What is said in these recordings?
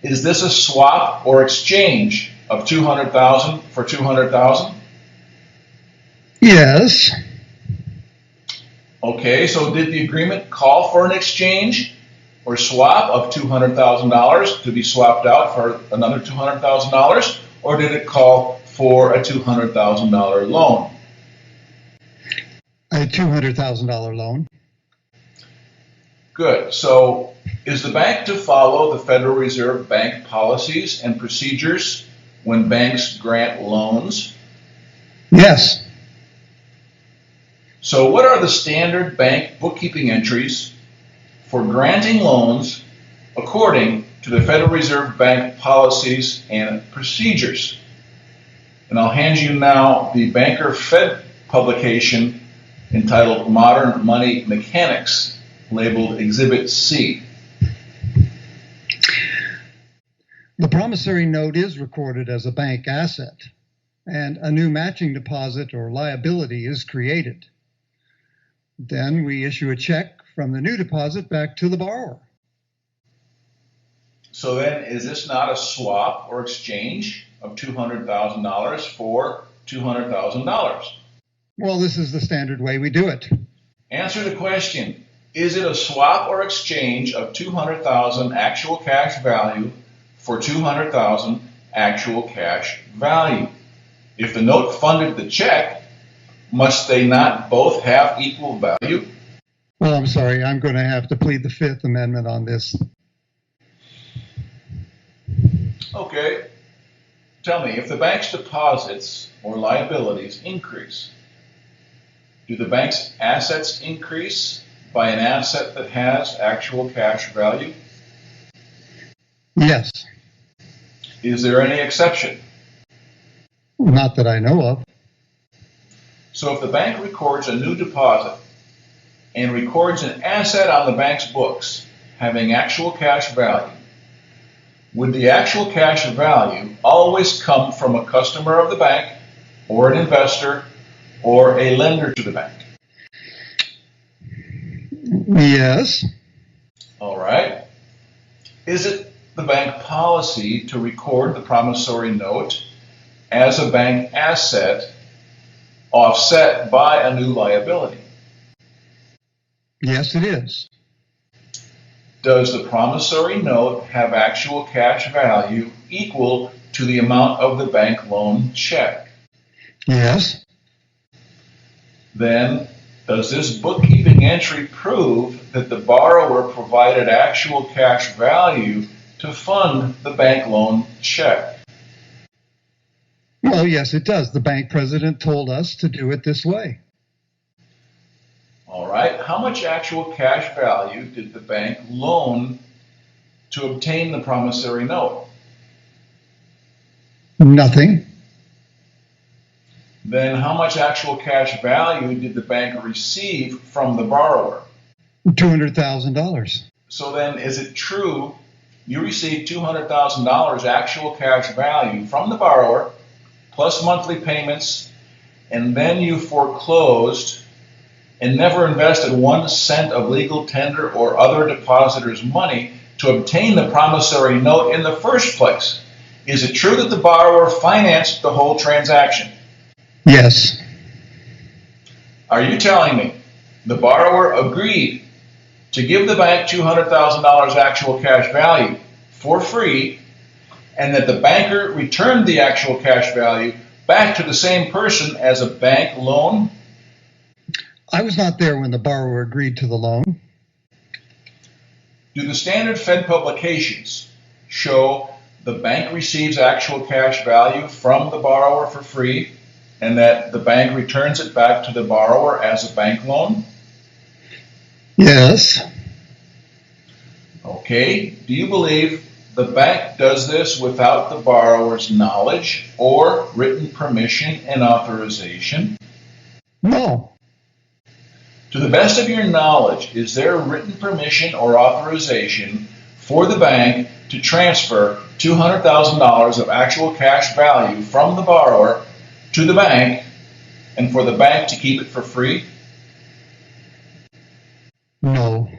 Is this a swap or exchange of 200,000 for 200,000? Yes. Okay, so did the agreement call for an exchange or swap of $200,000 to be swapped out for another $200,000, or did it call for a $200,000 loan? A $200,000 loan. Good. So is the bank to follow the Federal Reserve Bank policies and procedures when banks grant loans? Yes. So what are the standard bank bookkeeping entries for granting loans according to the Federal Reserve Bank policies and procedures? And I'll hand you now the Banker Fed publication entitled Modern Money Mechanics, labeled Exhibit C. The promissory note is recorded as a bank asset, and a new matching deposit or liability is created. Then we issue a check from the new deposit back to the borrower. So then, is this not a swap or exchange of $200,000 for $200,000? Well, this is the standard way we do it. Answer the question. Is it a swap or exchange of $200,000 actual cash value for $200,000 actual cash value? If the note funded the check, must they not both have equal value? Well, I'm sorry, I'm going to have to plead the Fifth Amendment on this. Okay. Tell me, if the bank's deposits or liabilities increase, do the bank's assets increase by an asset that has actual cash value? Yes. Is there any exception? Not that I know of. So if the bank records a new deposit and records an asset on the bank's books having actual cash value, would the actual cash value always come from a customer of the bank or an investor or a lender to the bank? Yes. All right. Is it the bank policy to record the promissory note as a bank asset offset by a new liability? Yes, it is. Does the promissory note have actual cash value equal to the amount of the bank loan check? Yes. Then, does this bookkeeping entry prove that the borrower provided actual cash value to fund the bank loan check? Well, yes, it does. The bank president told us to do it this way. All right. How much actual cash value did the bank loan to obtain the promissory note? Nothing. Then how much actual cash value did the bank receive from the borrower? $200,000. So then, is it true you received $200,000 actual cash value from the borrower plus monthly payments, and then you foreclosed and never invested 1 cent of legal tender or other depositor's money to obtain the promissory note in the first place? Is it true that the borrower financed the whole transaction? Yes. Are you telling me the borrower agreed to give the bank $200,000 actual cash value for free, and that the banker returned the actual cash value back to the same person as a bank loan? I was not there when the borrower agreed to the loan. Do the standard Fed publications show the bank receives actual cash value from the borrower for free, and that the bank returns it back to the borrower as a bank loan? Yes. Okay. Do you believe the bank does this without the borrower's knowledge or written permission and authorization? No. To the best of your knowledge, is there written permission or authorization for the bank to transfer $200,000 of actual cash value from the borrower to the bank, and for the bank to keep it for free? No.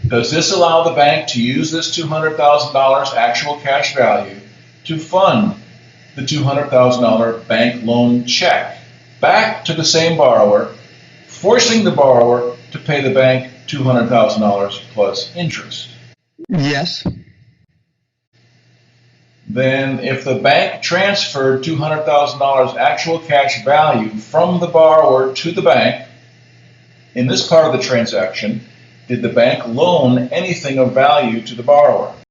Does this allow the bank to use this $200,000 actual cash value to fund the $200,000 bank loan check back to the same borrower, forcing the borrower to pay the bank $200,000 plus interest? Yes. Then if the bank transferred $200,000 actual cash value from the borrower to the bank, in this part of the transaction, did the bank loan anything of value to the borrower?